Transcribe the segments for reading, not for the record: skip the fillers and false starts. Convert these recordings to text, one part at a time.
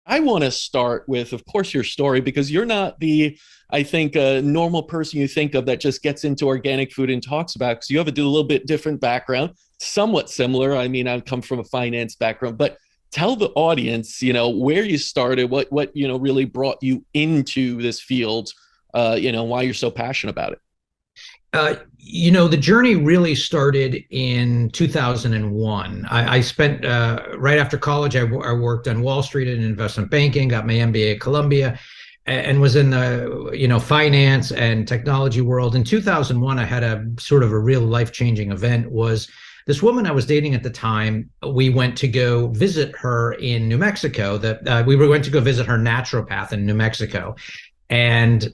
I want to start with, of course, your story because you're not the, I think, a normal person you think of that just gets into organic food and talks about. Because you have a little bit different background, somewhat similar. I mean, I come from a finance background, but tell the audience, where you started, what really brought you into this field, why you're so passionate about it. The journey really started in 2001. I spent right after college. I worked on Wall Street in investment banking, got my MBA at Columbia, and was in the finance and technology world. In 2001, I had a sort of a real life changing event. Was this woman I was dating at the time? We went to go visit her in New Mexico. That we were going to go visit her naturopath in New Mexico, and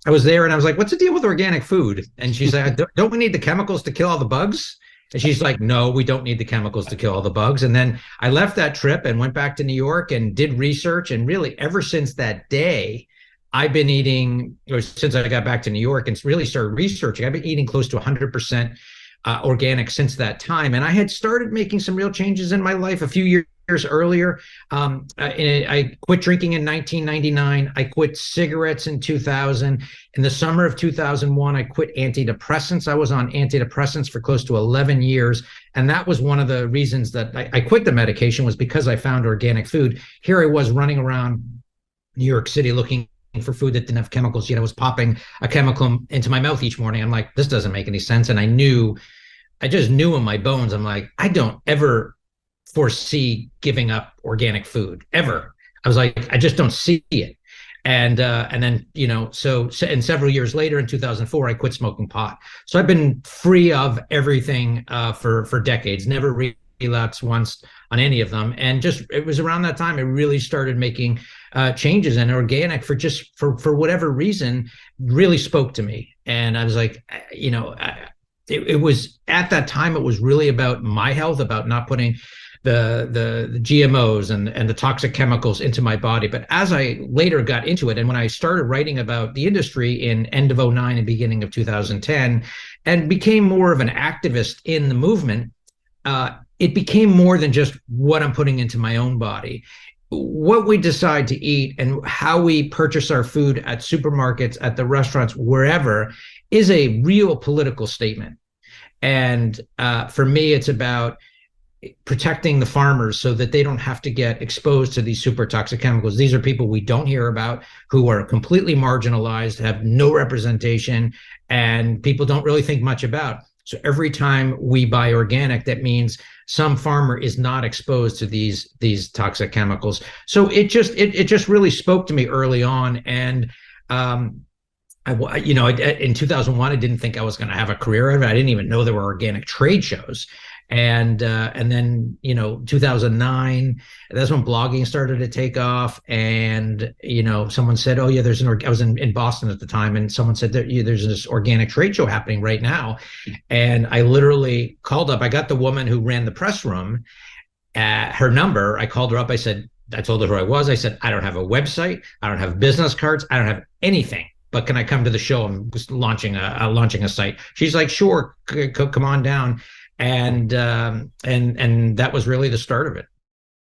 I was there and I was like, what's the deal with organic food? And she's like, don't we need the chemicals to kill all the bugs? And she's like, no, we don't need the chemicals to kill all the bugs. And then I left that trip and went back to New York and did research. And really, ever since that day, I've been eating, or since I got back to New York and really started researching, I've been eating close to 100% organic since that time. And I had started making some real changes in my life a few years earlier. I quit drinking in 1999. I quit cigarettes in 2000. In the summer of 2001, I quit antidepressants. I was on antidepressants for close to 11 years. And that was one of the reasons that I quit the medication, was because I found organic food. Here I was running around New York City looking for food that didn't have chemicals. I was popping a chemical into my mouth each morning. I'm like, this doesn't make any sense. And I just knew in my bones, I'm like, I don't ever foresee giving up organic food ever. I was like, I just don't see it. And then, and several years later in 2004, I quit smoking pot. So I've been free of everything for decades, never relapsed once on any of them. And just, it was around that time I really started making changes, and organic for whatever reason really spoke to me. And I was like, it was at that time, it was really about my health, about not putting the GMOs and the toxic chemicals into my body. But as I later got into it, and when I started writing about the industry in end of 2009 and beginning of 2010, and became more of an activist in the movement, it became more than just what I'm putting into my own body. What we decide to eat and how we purchase our food at supermarkets, at the restaurants, wherever, is a real political statement. And for me, it's about protecting the farmers so that they don't have to get exposed to these super toxic chemicals. These are people we don't hear about, who are completely marginalized, have no representation, and people don't really think much about. So every time we buy organic, that means some farmer is not exposed to these toxic chemicals. So it just really spoke to me early on. And in 2001, I didn't think I was going to have a career out of it. I didn't even know there were organic trade shows. And then 2009, that's when blogging started to take off. And someone said, oh yeah, I was in Boston at the time, and someone said there's this organic trade show happening right now. And I literally called up. I got the woman who ran the press room, her number. I called her up. I told her who I was. I said, I don't have a website, I don't have business cards, I don't have anything, but can I come to the show? I'm just launching a site. She's like, sure, come on down. And that was really the start of it.